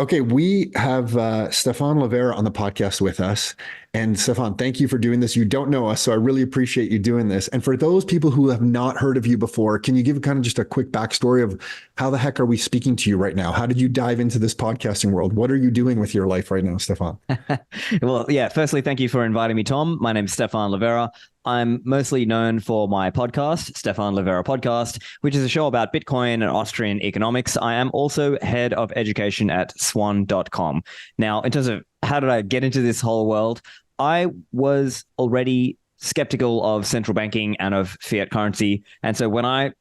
Okay, we have Stephan Livera on the podcast with us. And Stefan, thank you for doing this. You don't know us, so I really appreciate you doing this. And for those people who have not heard of you before, can you give kind of just a quick backstory of how the heck are we speaking to you right now? How did you dive into this podcasting world? What are you doing with your life right now, Stefan? Well, yeah, firstly, thank you for inviting me, Tom. My name's Stephan Livera. I'm mostly known for my podcast, Stephan Livera Podcast, which is a show about Bitcoin and Austrian economics. I am also head of education at swan.com. Now, in terms of how did I get into this whole world, I was already skeptical of central banking and of fiat currency. And so when I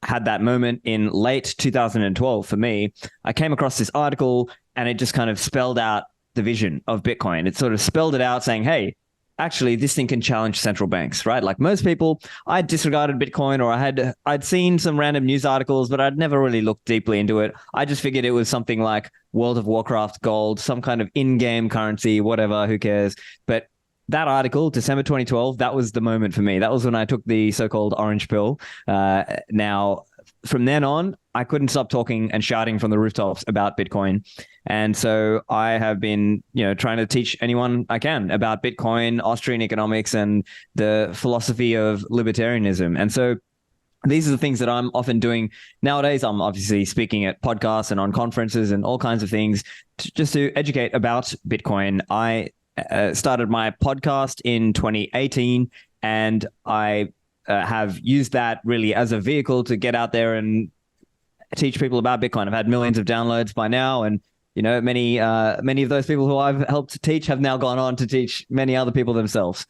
had that moment in late 2012 for me, I came across this article and it just kind of spelled out the vision of Bitcoin. It sort of spelled it out saying, hey, actually, this thing can challenge central banks, right? Like most people, I disregarded Bitcoin, or I'd seen some random news articles, but I'd never really looked deeply into it. I just figured it was something like World of Warcraft gold, some kind of in-game currency, whatever, who cares? But that article, December 2012, that was the moment for me. That was when I took the so-called orange pill. Now, from then on, I couldn't stop talking and shouting from the rooftops about Bitcoin. And so I have been, trying to teach anyone I can about Bitcoin, Austrian economics, and the philosophy of libertarianism. And so these are the things that I'm often doing nowadays. I'm obviously speaking at podcasts and on conferences and all kinds of things just to educate about Bitcoin. I started my podcast in 2018, and I have used that really as a vehicle to get out there and teach people about Bitcoin. I've had millions of downloads by now, and many of those people who I've helped teach have now gone on to teach many other people themselves.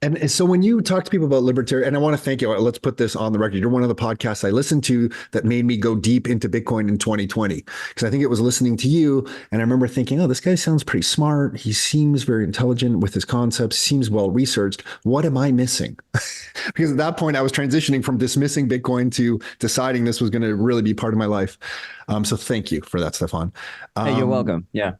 And so when you talk to people about libertarian, and I want to thank you, let's put this on the record. You're one of the podcasts I listened to that made me go deep into Bitcoin in 2020, because I think it was listening to you. And I remember thinking, oh, this guy sounds pretty smart. He seems very intelligent with his concepts, seems well-researched. What am I missing? Because at that point I was transitioning from dismissing Bitcoin to deciding this was going to really be part of my life. So thank you for that, Stefan. Hey, you're welcome. Yeah.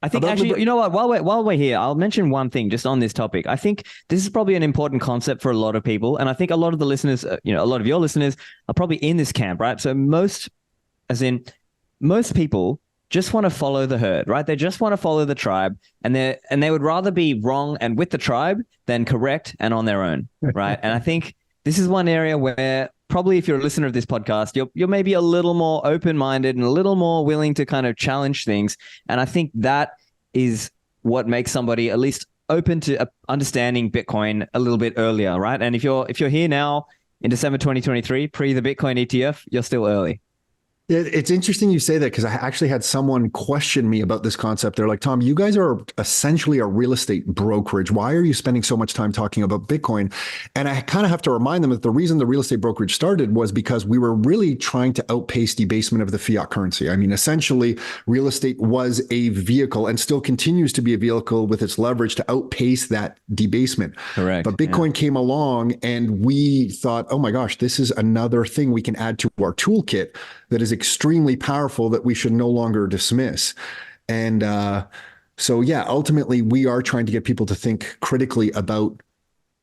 I think actually, you know what, while we're here, I'll mention one thing just on this topic. I think this is probably an important concept for a lot of people. And I think a lot of the listeners, a lot of your listeners are probably in this camp, right? So most people just want to follow the herd, right? They just want to follow the tribe, and they would rather be wrong and with the tribe than correct and on their own, right? And I think this is one area where probably if you're a listener of this podcast, you're maybe a little more open-minded and a little more willing to kind of challenge things. And I think that is what makes somebody at least open to understanding Bitcoin a little bit earlier, right? And if you're here now in December 2023, pre the Bitcoin ETF, you're still early. It's interesting you say that, because I actually had someone question me about this concept. They're like, Tom, you guys are essentially a real estate brokerage. Why are you spending so much time talking about Bitcoin? And I kind of have to remind them that the reason the real estate brokerage started was because we were really trying to outpace debasement of the fiat currency. I mean, essentially, real estate was a vehicle and still continues to be a vehicle with its leverage to outpace that debasement. Correct. But Bitcoin came along and we thought, oh my gosh, this is another thing we can add to our toolkit that is extremely powerful that we should no longer dismiss. And so, yeah, ultimately, we are trying to get people to think critically about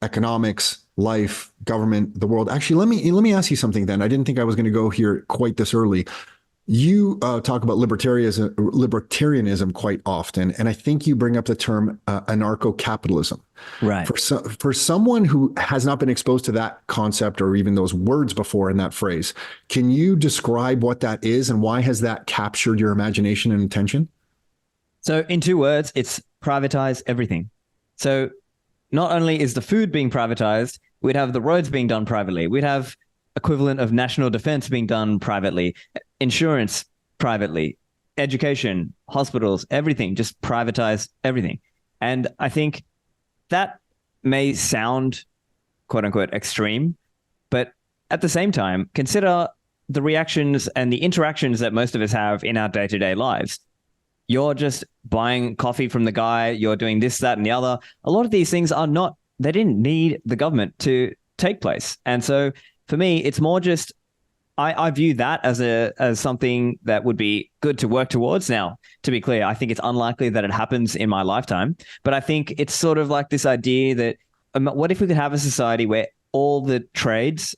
economics, life, government, the world. Actually, let me ask you something then. I didn't think I was going to go here quite this early. You talk about libertarianism quite often, and I think you bring up the term anarcho-capitalism. Right. For someone who has not been exposed to that concept or even those words before in that phrase, can you describe what that is and why has that captured your imagination and attention? So in 2 words, it's privatize everything. So not only is the food being privatized, we'd have the roads being done privately. We'd have equivalent of national defense being done privately, insurance privately, education, hospitals, everything, just privatize everything. And I think that may sound quote unquote extreme, but at the same time, consider the reactions and the interactions that most of us have in our day-to-day lives. You're just buying coffee from the guy, you're doing this, that, and the other. A lot of these things they didn't need the government to take place. And so for me, it's more just, I view that as something that would be good to work towards. Now, to be clear, I think it's unlikely that it happens in my lifetime, but I think it's sort of like this idea that what if we could have a society where all the trades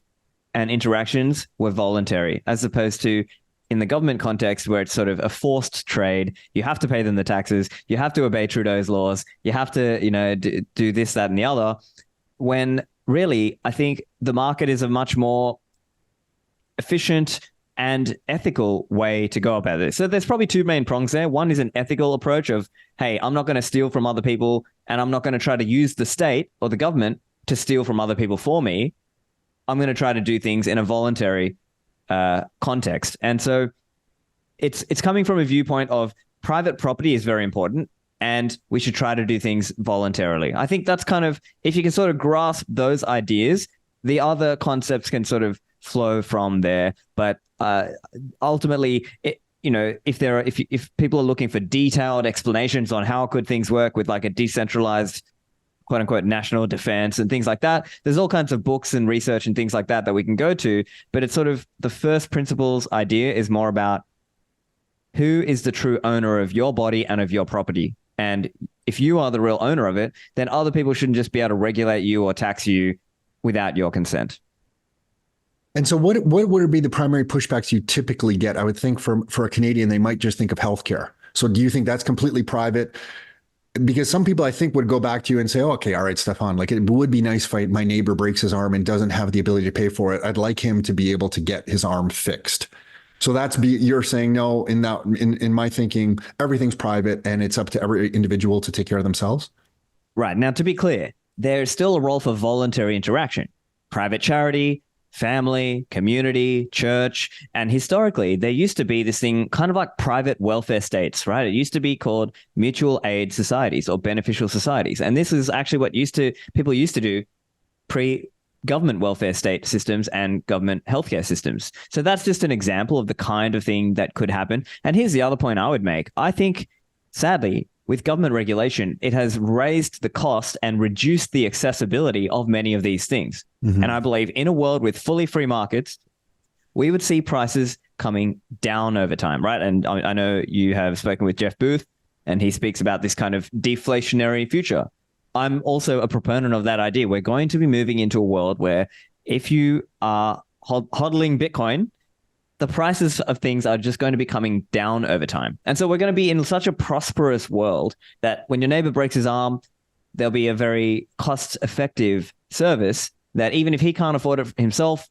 and interactions were voluntary, as opposed to in the government context where it's sort of a forced trade. You have to pay them the taxes. You have to obey Trudeau's laws. You have to, do this, that, and the other. When really, I think the market is a much more efficient and ethical way to go about it. So there's probably two main prongs there. One is an ethical approach of, hey, I'm not going to steal from other people, and I'm not going to try to use the state or the government to steal from other people for me. I'm going to try to do things in a voluntary context. And so it's coming from a viewpoint of private property is very important, and we should try to do things voluntarily. I think that's kind of, if you can sort of grasp those ideas, the other concepts can sort of flow from there. But ultimately, if people are looking for detailed explanations on how could things work with like a decentralized, quote unquote, national defense and things like that, there's all kinds of books and research and things like that we can go to. But it's sort of the first principles idea is more about who is the true owner of your body and of your property. And if you are the real owner of it, then other people shouldn't just be able to regulate you or tax you without your consent. And so what would be the primary pushbacks you typically get? I would think for a Canadian, they might just think of healthcare. So do you think that's completely private? Because some people I think would go back to you and say, oh, okay, all right, Stephan, like it would be nice if my neighbor breaks his arm and doesn't have the ability to pay for it. I'd like him to be able to get his arm fixed. So you're saying no, in my thinking, everything's private and it's up to every individual to take care of themselves. Right. Now, to be clear, there's still a role for voluntary interaction, private charity, family, community, church. And historically, there used to be this thing kind of like private welfare states, right? It used to be called mutual aid societies or beneficial societies. And this is actually what people used to do pre-government welfare state systems and government healthcare systems. So that's just an example of the kind of thing that could happen. And here's the other point I would make. I think, sadly, with government regulation, it has raised the cost and reduced the accessibility of many of these things. Mm-hmm. And I believe in a world with fully free markets, we would see prices coming down over time, right? And I know you have spoken with Jeff Booth, and he speaks about this kind of deflationary future. I'm also a proponent of that idea. We're going to be moving into a world where if you are hodling Bitcoin, the prices of things are just going to be coming down over time. And so we're going to be in such a prosperous world that when your neighbor breaks his arm, there'll be a very cost-effective service that even if he can't afford it himself,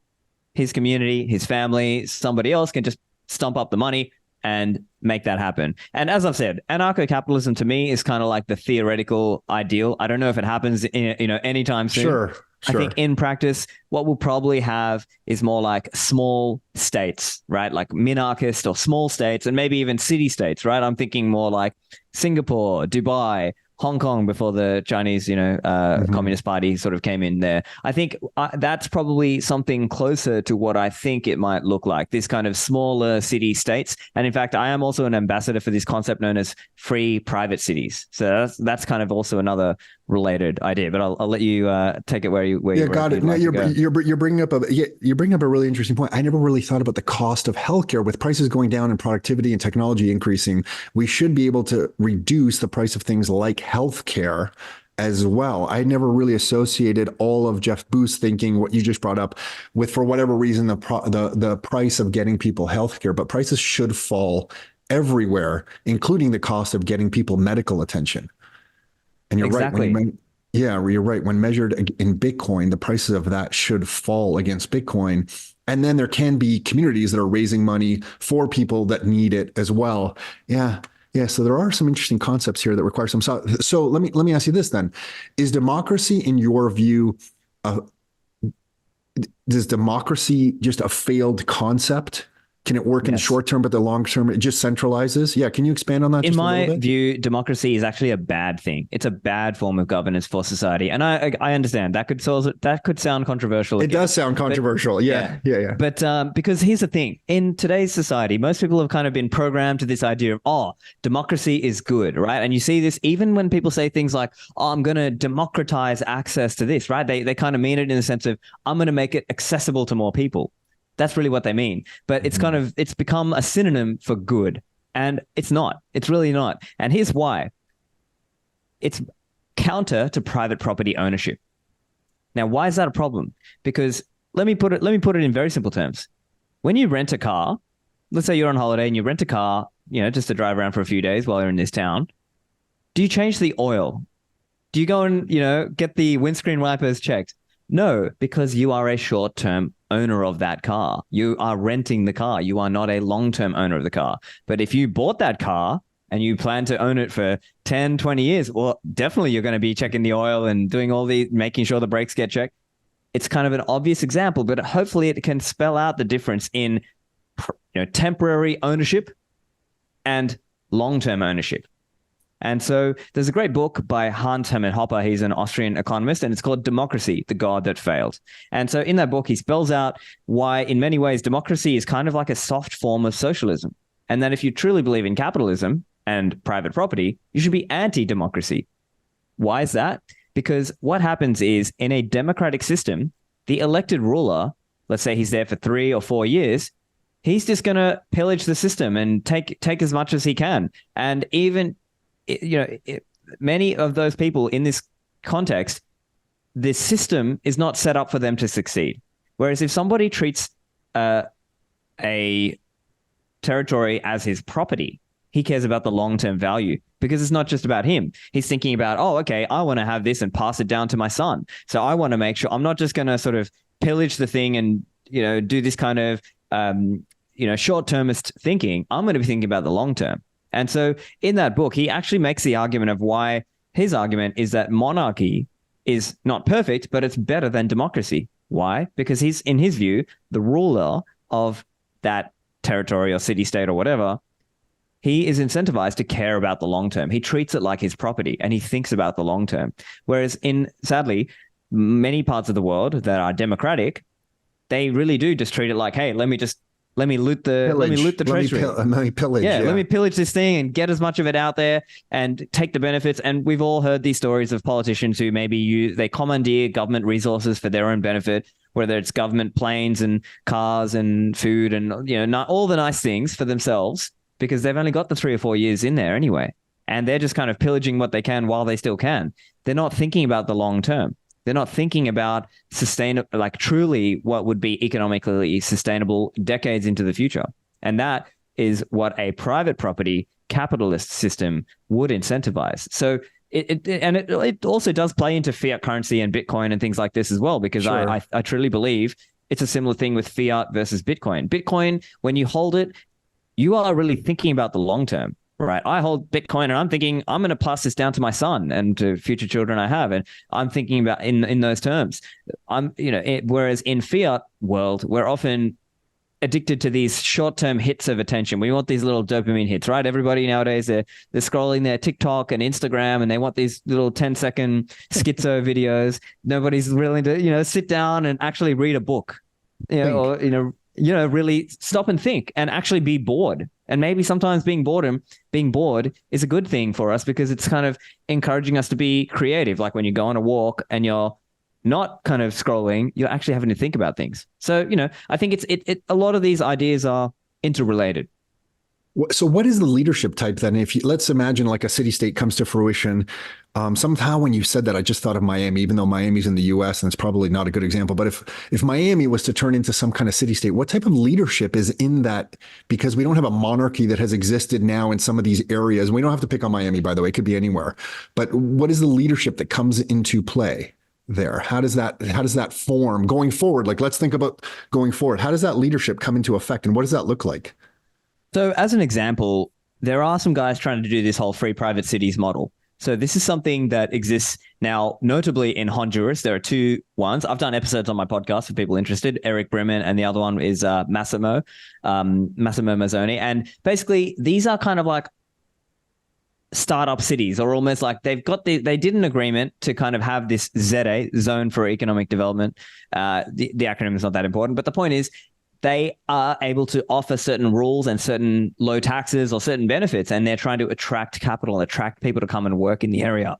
his community, his family, somebody else can just stump up the money and make that happen. And as I've said, anarcho-capitalism to me is kind of like the theoretical ideal. I don't know if it happens anytime soon. Sure. I think in practice, what we'll probably have is more like small states, right? Like minarchist or small states, and maybe even city states, right? I'm thinking more like Singapore, Dubai, Hong Kong before the Chinese, Communist Party sort of came in there. I think that's probably something closer to what I think it might look like, this kind of smaller city states. And in fact, I am also an ambassador for this concept known as free private cities. So that's kind of also another related idea, but I'll let you take it where you got it. No, you're bringing up a really interesting point. I never really thought about the cost of healthcare. With prices going down and productivity and technology increasing, we should be able to reduce the price of things like healthcare as well. I never really associated all of Jeff Booth's thinking, what you just brought up, with, for whatever reason, the price of getting people healthcare. But prices should fall everywhere, including the cost of getting people medical attention. And you're exactly right. You're right. When measured in Bitcoin, the prices of that should fall against Bitcoin. And then there can be communities that are raising money for people that need it as well. Yeah. So there are some interesting concepts here that require some. So let me ask you this then: is democracy, in your view, is democracy just a failed concept? Can it work in the short term, but the long term it just centralizes? Yeah. Can you expand on that? In my view, democracy is actually a bad thing. It's a bad form of governance for society. And I understand that could sound controversial. It does sound controversial. But, yeah. But because here's the thing. In today's society, most people have kind of been programmed to this idea of, democracy is good, right? And you see this even when people say things like, I'm going to democratize access to this, right? They kind of mean it in the sense of, I'm going to make it accessible to more people. That's really what they mean. But it's become a synonym for good. And it's not. It's really not. And here's why. It's counter to private property ownership. Now, why is that a problem? Because let me put it in very simple terms. When you rent a car, let's say you're on holiday and you rent a car, just to drive around for a few days while you're in this town. Do you change the oil? Do you go and, get the windscreen wipers checked? No, because you are a short-term owner of that car. You are renting the car. You are not a long-term owner of the car. But if you bought that car and you plan to own it for 10, 20 years, well, definitely you're going to be checking the oil and doing making sure the brakes get checked. It's kind of an obvious example, but hopefully it can spell out the difference in temporary ownership and long-term ownership. And so there's a great book by Hans Hermann Hoppe. He's an Austrian economist, and it's called Democracy, the God That Failed. And so in that book, he spells out why, in many ways, democracy is kind of like a soft form of socialism. And that if you truly believe in capitalism and private property, you should be anti-democracy. Why is that? Because what happens is, in a democratic system, the elected ruler, let's say he's there for 3 or 4 years, he's just going to pillage the system and take as much as he can. And even many of those people in this context, this system is not set up for them to succeed. Whereas if somebody treats a territory as his property, he cares about the long-term value, because it's not just about him. He's thinking about, oh, okay, I want to have this and pass it down to my son. So I want to make sure I'm not just going to sort of pillage the thing and, do this kind of, short-termist thinking. I'm going to be thinking about the long term. And so in that book, he actually makes the argument of why his argument is that monarchy is not perfect, but it's better than democracy. Why? Because he's, in his view, the ruler of that territory or city-state or whatever. He is incentivized to care about the long term. He treats it like his property, and he thinks about the long term. Whereas sadly, many parts of the world that are democratic, they really do just treat it like, hey, let me loot the treasury. Let me pillage. Yeah, let me pillage this thing and get as much of it out there and take the benefits. And we've all heard these stories of politicians who maybe they commandeer government resources for their own benefit, whether it's government planes and cars and food and not all the nice things for themselves, because they've only got the 3 or 4 years in there anyway. And they're just kind of pillaging what they can while they still can. They're not thinking about the long term. They're not thinking about truly what would be economically sustainable decades into the future. And that is what a private property capitalist system would incentivize. So it also does play into fiat currency and Bitcoin and things like this as well, because Sure. I truly believe it's a similar thing with fiat versus Bitcoin. Bitcoin, when you hold it, you are really thinking about the long term, right? I hold Bitcoin and I'm thinking I'm going to pass this down to my son and to future children I have. And I'm thinking about in those terms. Whereas in fiat world, we're often addicted to these short-term hits of attention. We want these little dopamine hits, right? Everybody nowadays, they're scrolling their TikTok and Instagram and they want these little 10-second schizo videos. Nobody's willing to, sit down and actually read a book, or, really stop and think and actually be bored. And maybe sometimes being bored is a good thing for us, because it's kind of encouraging us to be creative. Like when you go on a walk and you're not kind of scrolling, you're actually having to think about things. So, I think a lot of these ideas are interrelated. So what is the leadership type then? Let's imagine like a city state comes to fruition. Somehow when you said that, I just thought of Miami, even though Miami's in the US and it's probably not a good example. But if Miami was to turn into some kind of city state, what type of leadership is in that? Because we don't have a monarchy that has existed now in some of these areas. We don't have to pick on Miami, by the way, it could be anywhere. But what is the leadership that comes into play there? How does that form going forward? Like, let's think about going forward. How does that leadership come into effect and what does that look like? So as an example, there are some guys trying to do this whole free private cities model. So this is something that exists now, notably in Honduras. There are 2 ones. I've done episodes on my podcast for people interested, Eric Brimman, and the other one is Massimo Mazzoni. And basically, these are kind of like startup cities, or almost like they did an agreement to kind of have this ZA, Zone for Economic Development. The acronym is not that important, but the point is, they are able to offer certain rules and certain low taxes or certain benefits, and they're trying to attract capital and attract people to come and work in the area,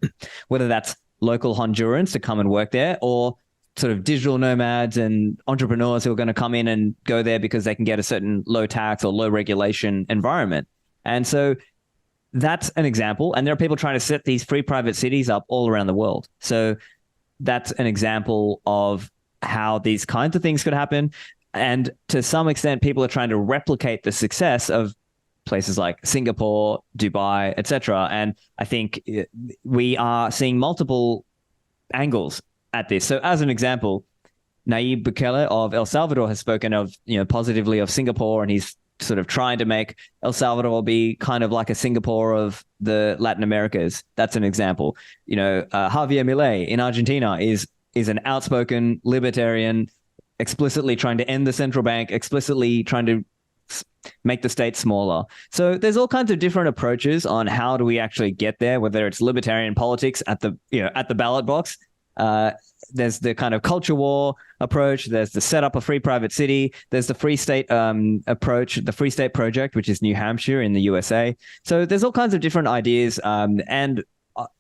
whether that's local Hondurans to come and work there, or sort of digital nomads and entrepreneurs who are going to come in and go there because they can get a certain low tax or low regulation environment. And so that's an example. And there are people trying to set these free private cities up all around the world. So that's an example of how these kinds of things could happen. And to some extent, people are trying to replicate the success of places like Singapore, Dubai, etc. And I think we are seeing multiple angles at this. So as an example, Nayib Bukele of El Salvador has spoken of, positively of Singapore, and he's sort of trying to make El Salvador be kind of like a Singapore of the Latin Americas. That's an example. Javier Milei in Argentina is an outspoken libertarian, explicitly trying to end the central bank, explicitly trying to make the state smaller. So there's all kinds of different approaches on how do we actually get there, whether it's libertarian politics at the ballot box. There's the kind of culture war approach. There's the set up a free private city. There's the free state approach, the Free State Project, which is New Hampshire in the USA. So there's all kinds of different ideas. And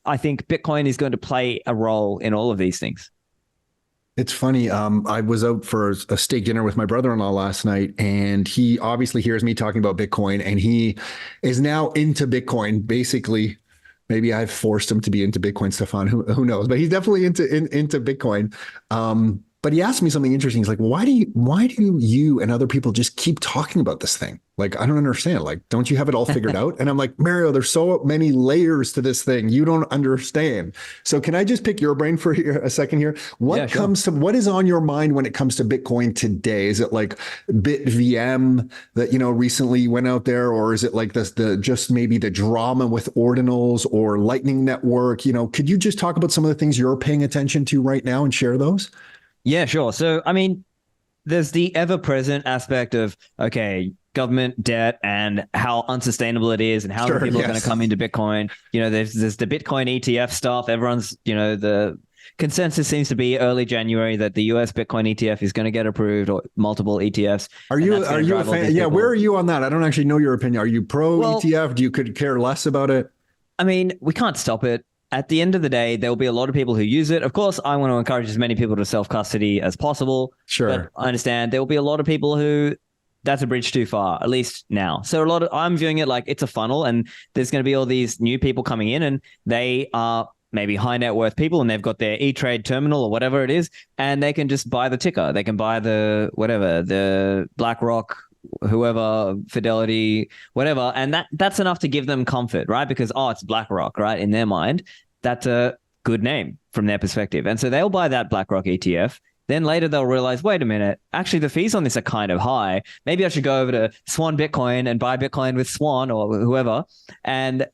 I think Bitcoin is going to play a role in all of these things. It's funny. I was out for a steak dinner with my brother-in-law last night, and he obviously hears me talking about Bitcoin, and he is now into Bitcoin. Basically, maybe I've forced him to be into Bitcoin, Stefan. Who knows? But he's definitely into Bitcoin. But he asked me something interesting. He's like, why do you and other people just keep talking about this thing? Like, I don't understand. Like, don't you have it all figured out? And I'm like, Mario, there's so many layers to this thing. You don't understand. So can I just pick your brain for a second here? What is on your mind when it comes to Bitcoin today? Is it like BitVM that, recently went out there? Or is it like just maybe the drama with ordinals or Lightning Network? Could you just talk about some of the things you're paying attention to right now and share those? Yeah, sure. So, I mean, there's the ever-present aspect of, okay, government debt and how unsustainable it is and how many people are going to come into Bitcoin. There's the Bitcoin ETF stuff. Everyone's, the consensus seems to be early January that the US Bitcoin ETF is going to get approved, or multiple ETFs. Are you a fan? Yeah, where are you on that? I don't actually know your opinion. Are you pro ETF? Do you could care less about it? I mean, we can't stop it. At the end of the day, there will be a lot of people who use it. Of course, I want to encourage as many people to self-custody as possible. Sure. But I understand there will be a lot of people who that's a bridge too far, at least now. So I'm viewing it like it's a funnel, and there's going to be all these new people coming in, and they are maybe high net worth people, and they've got their E-Trade terminal or whatever it is, and they can just buy the ticker. They can buy the BlackRock, whoever, Fidelity, whatever, and that's enough to give them comfort, right? Because it's BlackRock, right? In their mind, that's a good name from their perspective, and so they'll buy that BlackRock ETF. Then later they'll realize, wait a minute, actually the fees on this are kind of high. Maybe I should go over to Swan Bitcoin and buy Bitcoin with Swan or whoever, and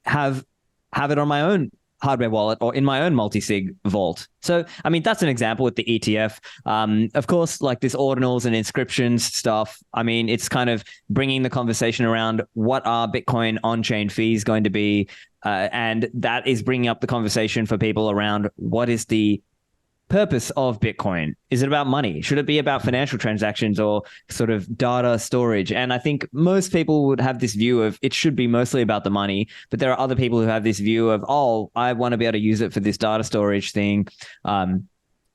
have it on my own hardware wallet or in my own multi-sig vault. So, I mean, that's an example with the ETF. Of course, like this ordinals and inscriptions stuff, I mean, it's kind of bringing the conversation around what are Bitcoin on-chain fees going to be? And that is bringing up the conversation for people around what is the purpose of Bitcoin? Is it about money? Should it be about financial transactions or sort of data storage? And I think most people would have this view of it should be mostly about the money, but there are other people who have this view of, I want to be able to use it for this data storage thing. And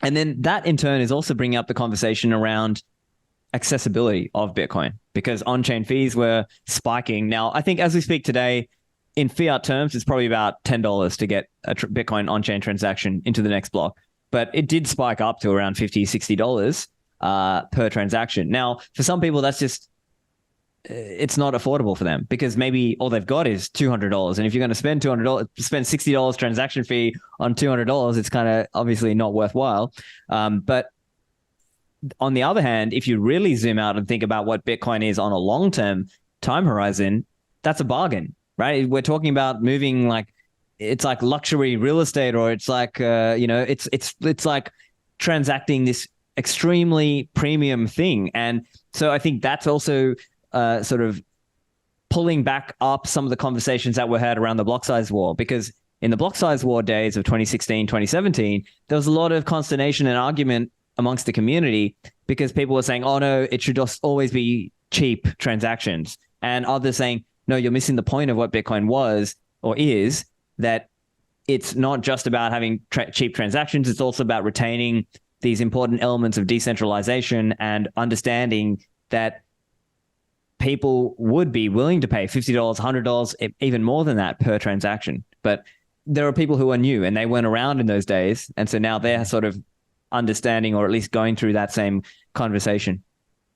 then that in turn is also bringing up the conversation around accessibility of Bitcoin, because on-chain fees were spiking. Now, I think as we speak today, in fiat terms, it's probably about $10 to get a Bitcoin on-chain transaction into the next block. But it did spike up to around $50, $60 per transaction. Now, for some people, that's just, it's not affordable for them because maybe all they've got is $200. And if you're going to spend spend $60 transaction fee on $200, it's kind of obviously not worthwhile. But on the other hand, if you really zoom out and think about what Bitcoin is on a long-term time horizon, that's a bargain, right? We're talking about moving it's like luxury real estate, or it's like it's like transacting this extremely premium thing. And so I think that's also sort of pulling back up some of the conversations that were had around the block size war, because in the block size war days of 2016, 2017, there was a lot of consternation and argument amongst the community because people were saying, oh no, it should just always be cheap transactions. And others saying, no, you're missing the point of what Bitcoin was or is, that it's not just about having cheap transactions. It's also about retaining these important elements of decentralization and understanding that people would be willing to pay $50, $100, even more than that per transaction. But there are people who are new and they weren't around in those days. And so now they're sort of understanding, or at least going through that same conversation.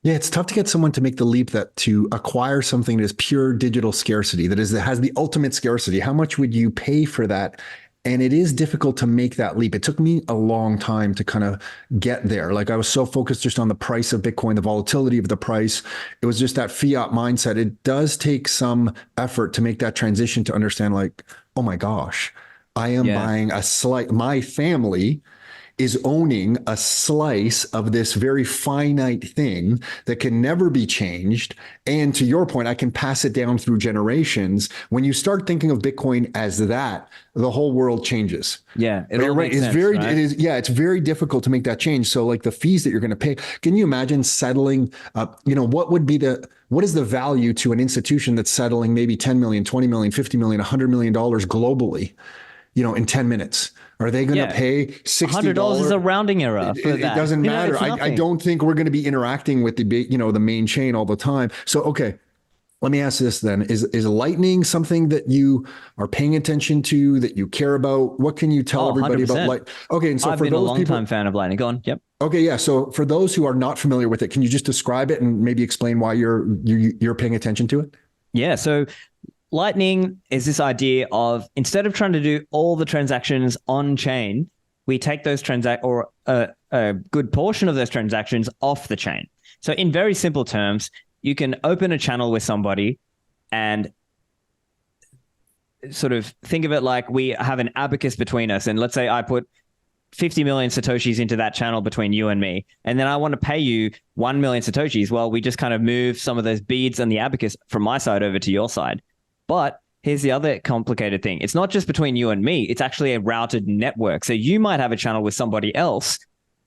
Yeah, it's tough to get someone to make the leap that to acquire something that is pure digital scarcity, that has the ultimate scarcity. How much would you pay for that? And it is difficult to make that leap. It took me a long time to kind of get there. Like I was so focused just on the price of Bitcoin, the volatility of the price. It was just that fiat mindset. It does take some effort to make that transition to understand like, oh my gosh, I am Yeah. buying my family is owning a slice of this very finite thing that can never be changed. And to your point, I can pass it down through generations. When you start thinking of Bitcoin as that, the whole world changes. Yeah. It But you're all right. makes sense, right? It's very difficult to make that change. So like the fees that you're going to pay, can you imagine settling, what is the value to an institution that's settling maybe 10 million, 20 million, 50 million, $100 million globally, in 10 minutes? Are they going to Yeah. pay $100 is $60? a rounding error for It that. doesn't matter. It's I nothing. don't think we're going to be interacting with the main chain all the time. So, okay, let me ask this then. Is Lightning something that you are paying attention to, that you care about? What can you tell Oh, everybody about 100%. Light? Okay, and so I've for been a those long people, time fan of Lightning. Go on. Yep. okay, yeah. So for those who are not familiar with it, can you just describe it and maybe explain why you're paying attention to it? Yeah. So Lightning is this idea of instead of trying to do all the transactions on chain, we take those a good portion of those transactions off the chain. So in very simple terms, you can open a channel with somebody and sort of think of it like we have an abacus between us. And let's say I put 50 million Satoshis into that channel between you and me. And then I want to pay you 1 million Satoshis. Well, we just kind of move some of those beads and the abacus from my side over to your side. But here's the other complicated thing. It's not just between you and me. It's actually a routed network. So you might have a channel with somebody else,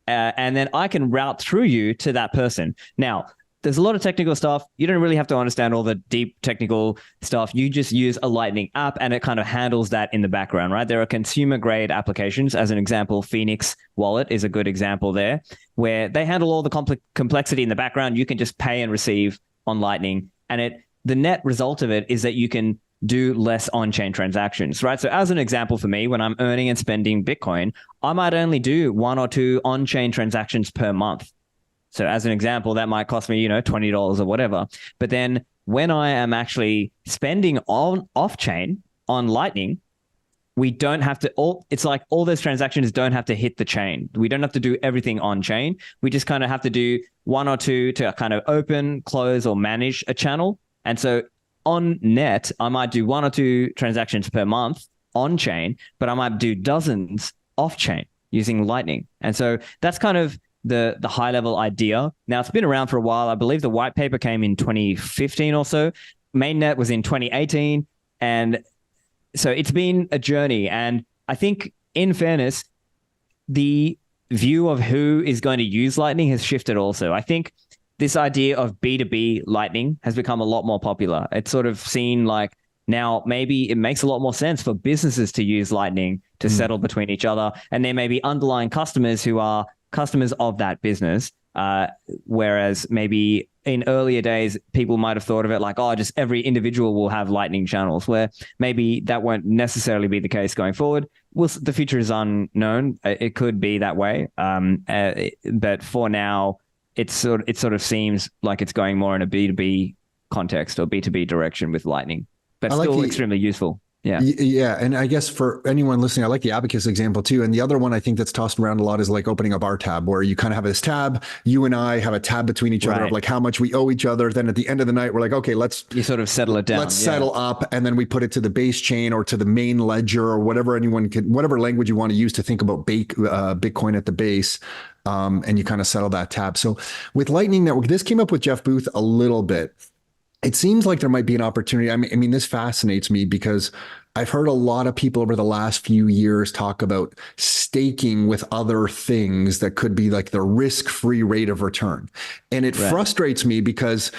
and then I can route through you to that person. Now, there's a lot of technical stuff. You don't really have to understand all the deep technical stuff. You just use a Lightning app and it kind of handles that in the background, right? There are consumer grade applications. As an example, Phoenix Wallet is a good example there, where they handle all the complexity in the background. You can just pay and receive on Lightning. And the net result of it is that you can do less on-chain transactions, right? So as an example for me, when I'm earning and spending Bitcoin, I might only do 1 or 2 on-chain transactions per month. So as an example, that might cost me, $20 or whatever. But then when I am actually spending on off-chain on Lightning, we don't have to it's like all those transactions don't have to hit the chain. We don't have to do everything on chain. We just kind of have to do 1 or 2 to kind of open, close, or manage a channel. And so on net, I might do 1 or 2 transactions per month on chain, but I might do dozens off chain using Lightning. And so that's kind of the high level idea. Now it's been around for a while. I believe the white paper came in 2015 or so. Mainnet was in 2018. And so it's been a journey. And I think in fairness, the view of who is going to use Lightning has shifted also. I think this idea of B2B Lightning has become a lot more popular. It's sort of seen like now maybe it makes a lot more sense for businesses to use Lightning to settle between each other. And there may be underlying customers who are customers of that business. Whereas maybe in earlier days, people might have thought of it like, oh, just every individual will have Lightning channels, where maybe that won't necessarily be the case going forward. The future is unknown. It could be that way. But for now, it sort of seems like it's going more in a B2B context or B2B direction with Lightning, but still extremely useful. Yeah. Yeah. And I guess for anyone listening, I like the abacus example too. And the other one I think that's tossed around a lot is like opening a bar tab, where you kind of have this tab, you and I have a tab between each other of like how much we owe each other. Then at the end of the night, we're like, okay, you sort of settle it down. Let's settle up. And then we put it to the base chain or to the main ledger or whatever whatever language you want to use to think about Bitcoin at the base. And you kind of settle that tab. So with Lightning Network, this came up with Jeff Booth a little bit. It seems like there might be an opportunity. I mean, this fascinates me because I've heard a lot of people over the last few years talk about staking with other things that could be like the risk-free rate of return. And it frustrates me because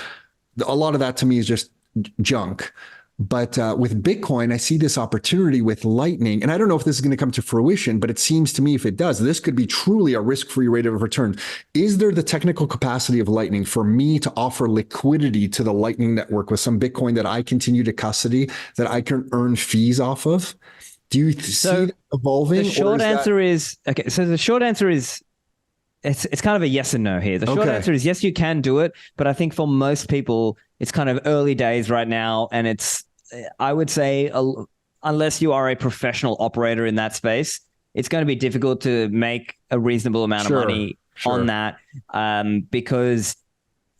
a lot of that to me is just junk. But with Bitcoin, I see this opportunity with Lightning. And I don't know if this is going to come to fruition, but it seems to me if it does, this could be truly a risk-free rate of return. Is there the technical capacity of Lightning for me to offer liquidity to the Lightning network with some Bitcoin that I continue to custody, that I can earn fees off of? Do you see that evolving? The short answer is it's kind of a yes and no here. The short Okay. answer is yes, you can do it, but I think for most people, it's kind of early days right now, and I would say, unless you are a professional operator in that space, it's going to be difficult to make a reasonable amount of money on that, because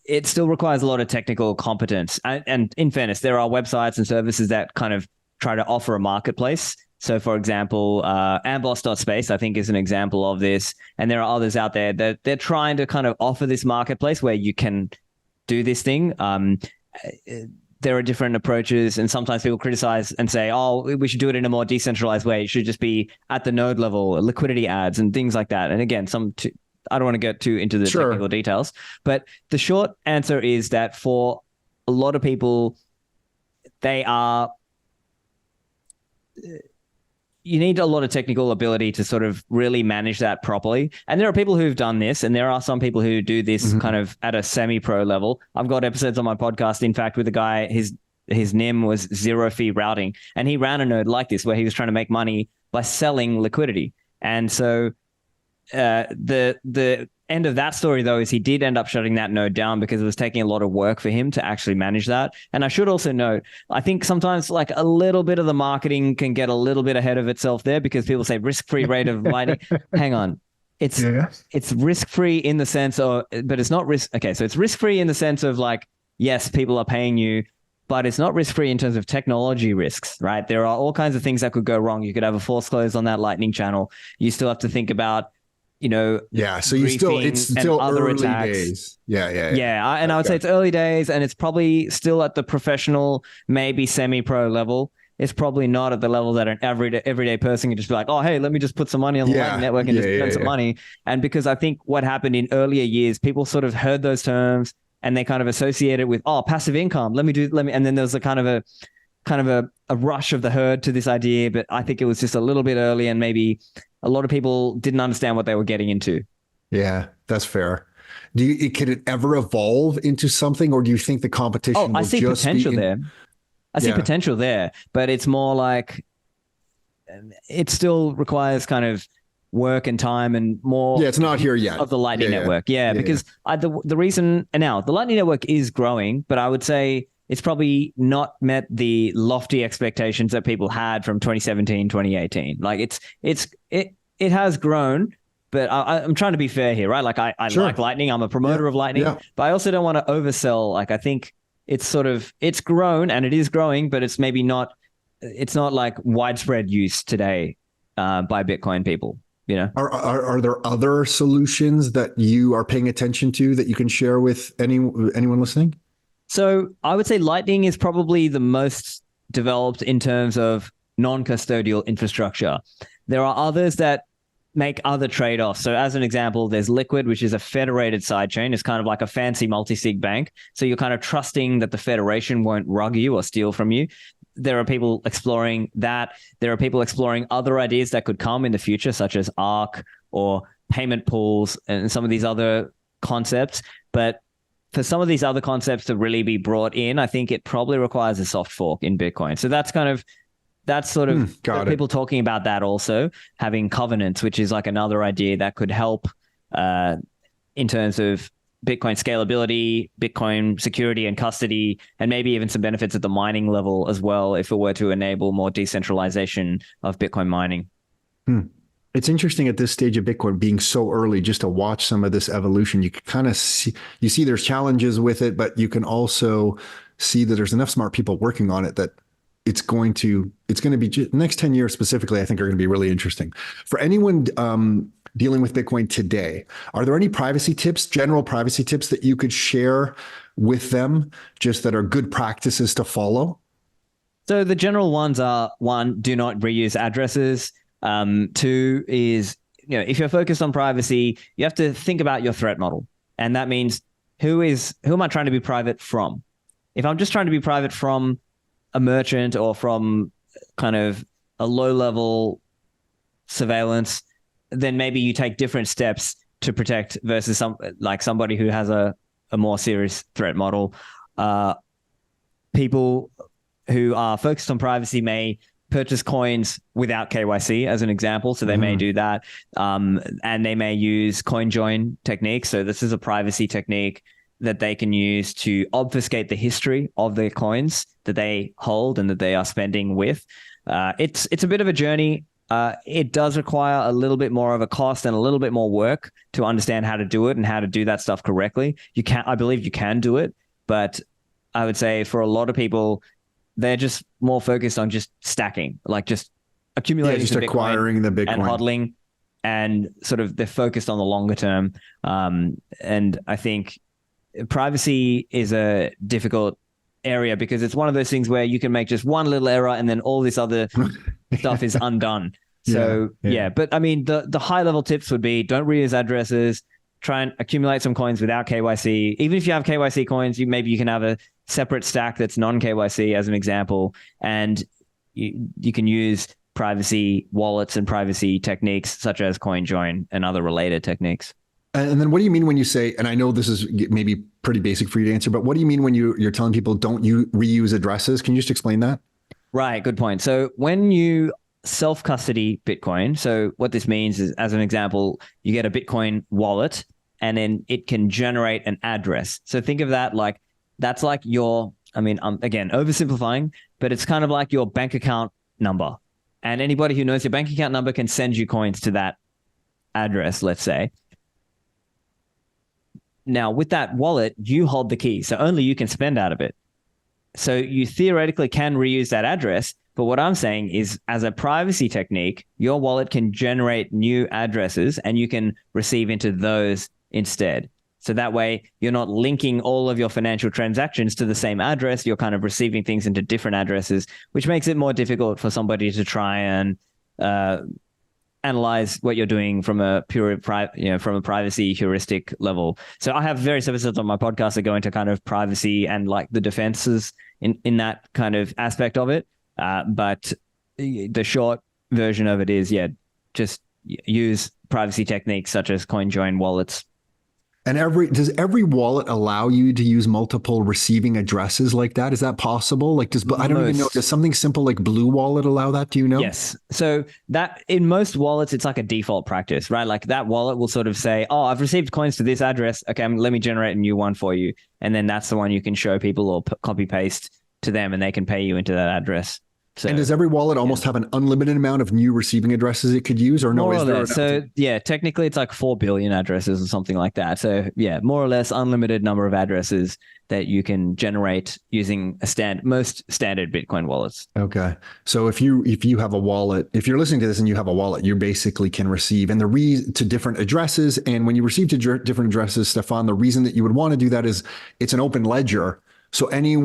it still requires a lot of technical competence. And in fairness, there are websites and services that kind of try to offer a marketplace. So, for example, Amboss.space, I think, is an example of this. And there are others out there that they're trying to kind of offer this marketplace where you can do this thing. There are different approaches, and sometimes people criticize and say, oh, we should do it in a more decentralized way. It should just be at the node level, liquidity ads and things like that. And again, I don't want to get too into the technical details, but the short answer is that for a lot of people, you need a lot of technical ability to sort of really manage that properly. And there are people who've done this, and there are some people who do this kind of at a semi-pro level. I've got episodes on my podcast, in fact, with a guy, his NIM was zero fee routing, and he ran a node like this where he was trying to make money by selling liquidity. And so the end of that story, though, is he did end up shutting that node down because it was taking a lot of work for him to actually manage that. And I should also note, I think sometimes like a little bit of the marketing can get a little bit ahead of itself there, because people say risk-free rate of Lightning. Hang on. It's risk-free in the sense of, but it's not risk. Okay, so it's risk-free in the sense of like, yes, people are paying you, but it's not risk-free in terms of technology risks, right? There are all kinds of things that could go wrong. You could have a force close on that Lightning channel. You still have to think about, so it's still other early attacks. days. I would say it's early days, and it's probably still at the professional, maybe semi-pro level. It's probably not at the level that an everyday person can just be like, oh, hey, let me just put some money on the Lightning Network and just spend some money. And because I think what happened in earlier years, people sort of heard those terms and they kind of associated with, oh, passive income. And then there was a kind of a rush of the herd to this idea. But I think it was just a little bit early, and maybe a lot of people didn't understand what they were getting into. Yeah, that's fair. Could it ever evolve into something, or do you think the competition will I see just potential be there. I see potential there, but it's more like it still requires kind of work and time and more. Yeah, it's not here yet. Of the Lightning Network. Because the reason, and now the Lightning Network is growing, but I would say it's probably not met the lofty expectations that people had from 2017, 2018. Like it has grown, but I'm trying to be fair here, right? Like I like Lightning. I'm a promoter of Lightning, but I also don't want to oversell. Like I think it's grown and it is growing, but it's not like widespread use today by Bitcoin people. Are there other solutions that you are paying attention to that you can share with anyone listening? So I would say Lightning is probably the most developed in terms of non-custodial infrastructure. There are others that make other trade-offs. So as an example, there's Liquid, which is a federated sidechain. It's kind of like a fancy multi-sig bank. So you're kind of trusting that the federation won't rug you or steal from you. There are people exploring that. There are people exploring other ideas that could come in the future, such as ARC or payment pools and some of these other concepts. But for some of these other concepts to really be brought in, I think it probably requires a soft fork in Bitcoin. So that's sort of people talking about that also, having covenants, which is like another idea that could help in terms of Bitcoin scalability, Bitcoin security and custody, and maybe even some benefits at the mining level as well, if it were to enable more decentralization of Bitcoin mining. It's interesting at this stage of Bitcoin being so early, just to watch some of this evolution. You can kind of see there's challenges with it, but you can also see that there's enough smart people working on it that it's going to be the next 10 years specifically, I think, are going to be really interesting. For anyone dealing with Bitcoin today, are there any general privacy tips that you could share with them, just that are good practices to follow? So the general ones are: 1, do not reuse addresses. 2 is, if you're focused on privacy, you have to think about your threat model. And that means who am I trying to be private from? If I'm just trying to be private from a merchant or from kind of a low-level surveillance, then maybe you take different steps to protect versus somebody who has a more serious threat model. People who are focused on privacy may purchase coins without KYC as an example. So they may do that. And they may use coin join techniques. So this is a privacy technique that they can use to obfuscate the history of their coins that they hold and that they are spending with. It's a bit of a journey. It does require a little bit more of a cost and a little bit more work to understand how to do it and how to do that stuff correctly. I believe you can do it, but I would say for a lot of people, they're just more focused on just stacking, like just accumulating, just acquiring the Bitcoin and hodling, and sort of they're focused on the longer term. And I think privacy is a difficult area because it's one of those things where you can make just one little error and then all this other stuff is undone. So but I mean, the high level tips would be don't reuse addresses, try and accumulate some coins without KYC. Even if you have KYC coins, maybe you can have a separate stack that's non-KYC as an example, and you can use privacy wallets and privacy techniques such as coin join and other related techniques. And then what do you mean when you say, and I know this is maybe pretty basic for you to answer, but what do you mean when you're telling people don't reuse addresses? Can you just explain that? Right, good point. So when you self-custody Bitcoin, so what this means is, as an example, you get a Bitcoin wallet and then it can generate an address. So think of that like, that's like your, I mean, again, oversimplifying, but it's kind of like your bank account number. And anybody who knows your bank account number can send you coins to that address, let's say. Now, with that wallet, you hold the key, so only you can spend out of it. So you theoretically can reuse that address, but what I'm saying is, as a privacy technique, your wallet can generate new addresses and you can receive into those instead. So that way, you're not linking all of your financial transactions to the same address. You're kind of receiving things into different addresses, which makes it more difficult for somebody to try and analyze what you're doing from a from a privacy heuristic level. So I have various episodes on my podcast that go into kind of privacy and like the defenses in that kind of aspect of it. But the short version of it is, just use privacy techniques such as coin join wallets. And does every wallet allow you to use multiple receiving addresses like that? Is that possible? Like, I don't even know. Does something simple like Blue Wallet allow that? Do you know? Yes. So that in most wallets, it's like a default practice, right? Like that wallet will sort of say, oh, I've received coins to this address. Okay, let me generate a new one for you. And then that's the one you can show people or copy paste to them and they can pay you into that address. So, and does every wallet almost have an unlimited amount of new receiving addresses it could use, or no? More or less. So technically it's like 4 billion addresses or something like that. So more or less unlimited number of addresses that you can generate using most standard Bitcoin wallets. Okay. So if you have a wallet, if you're listening to this and you have a wallet, you basically can receive to different addresses. And when you receive to different addresses, Stephan, the reason that you would want to do that is it's an open ledger. So any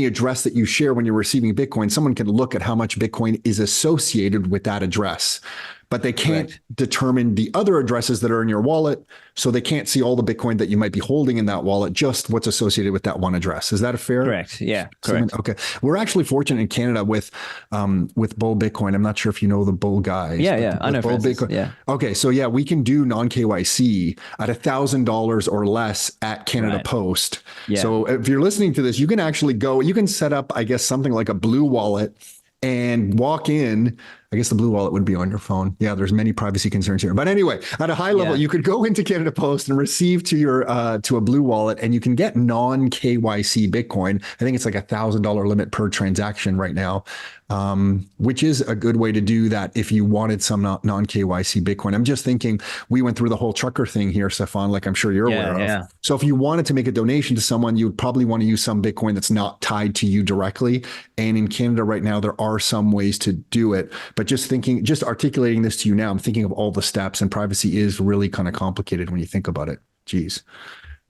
address that you share when you're receiving Bitcoin, someone can look at how much Bitcoin is associated with that address, but they can't determine the other addresses that are in your wallet. So they can't see all the Bitcoin that you might be holding in that wallet, just what's associated with that one address. Is that a fair? Correct. Yeah. Correct. Okay. We're actually fortunate in Canada with Bull Bitcoin. I'm not sure if you know the Bull guys. Yeah. I know Bull Bitcoin. Yeah. Okay. So we can do non-KYC at $1,000 or less at Canada Post. Yeah. So if you're listening to this, you can actually you can set up, I guess, something like a Blue Wallet and walk in. I guess the Blue Wallet would be on your phone. Yeah, there's many privacy concerns here. But anyway, at a high level, you could go into Canada Post and receive to your to a Blue Wallet, and you can get non-KYC Bitcoin. I think it's like $1,000 limit per transaction right now, which is a good way to do that if you wanted some non-KYC Bitcoin. I'm just thinking we went through the whole trucker thing here, Stephan, like I'm sure you're aware of. Yeah. So if you wanted to make a donation to someone, you would probably want to use some Bitcoin that's not tied to you directly. And in Canada right now, there are some ways to do it. But just articulating this to you now, I'm thinking of all the steps, and privacy is really kind of complicated when you think about it. Geez.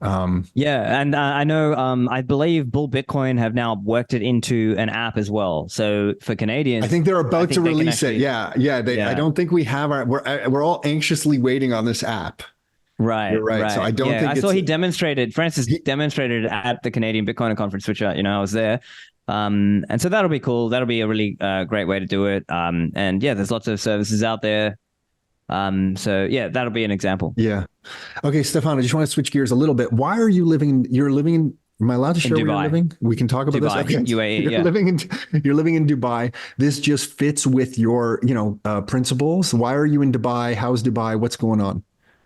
And I know, I believe Bull Bitcoin have now worked it into an app as well. So for Canadians, I think they're about to release it. Yeah. I don't think we have we're all anxiously waiting on this app. Right. You're right. So I don't think I saw Francis demonstrated at the Canadian Bitcoin conference, which I was there. And so that'll be cool. That'll be a really great way to do it. And there's lots of services out there. That'll be an example. Yeah. Okay, Stephan, I just want to switch gears a little bit. Why are you're living Am I allowed to in share where you're Dubai. living? We can talk about this. Dubai, Okay. UAE. You're Yeah. living in you're living in Dubai. This just fits with your, principles. Why are you in Dubai? How's Dubai? What's going on?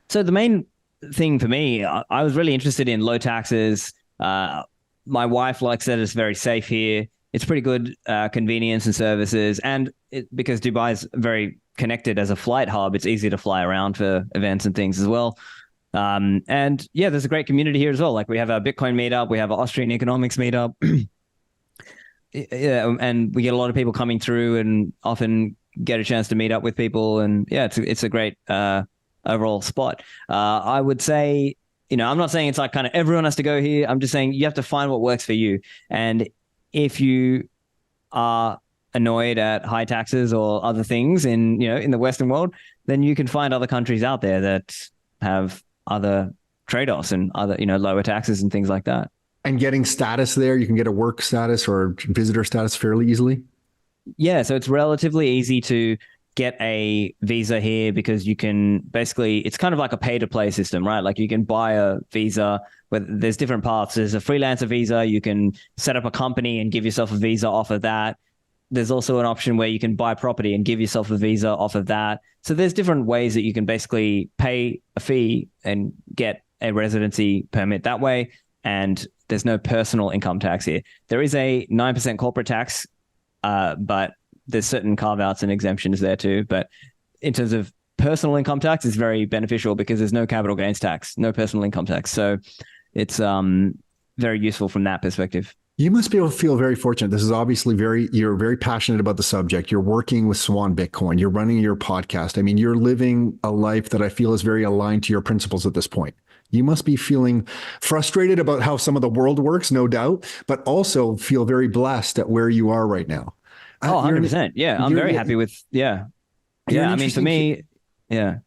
So the main thing for me, I was really interested in low taxes. My wife likes that it's very safe here. It's pretty good convenience and services, and because Dubai is very connected as a flight hub, it's easy to fly around for events and things as well. And yeah, there's a great community here as well. Like we have a Bitcoin meetup, we have an Austrian Economics meetup. Yeah, and we get a lot of people coming through and often get a chance to meet up with people. And yeah, it's a great overall spot. I would say, I'm not saying it's like kind of everyone has to go here. I'm just saying you have to find what works for you. And if you are annoyed at high taxes or other things in the Western world, then you can find other countries out there that have other trade-offs and other, lower taxes and things like that. And getting status there, you can get a work status or visitor status fairly easily. Yeah, so it's relatively easy to get a visa here because you can basically, it's kind of like a pay-to-play system, right? Like you can buy a visa, but there's different paths. There's a freelancer visa. You can set up a company and give yourself a visa off of that. There's also an option where you can buy property and give yourself a visa off of that. So there's different ways that you can basically pay a fee and get a residency permit that way. And there's no personal income tax here. There is a 9% corporate tax, but there's certain carve-outs and exemptions there too. But in terms of personal income tax, it's very beneficial because there's no capital gains tax, no personal income tax. So it's very useful from that perspective. You must be able to feel very fortunate. This is obviously you're very passionate about the subject. You're working with Swan Bitcoin. You're running your podcast. I mean, you're living a life that I feel is very aligned to your principles at this point. You must be feeling frustrated about how some of the world works, no doubt, but also feel very blessed at where you are right now. Oh, 100%. Yeah, I'm very happy with, yeah. Yeah, I mean, for me, yeah.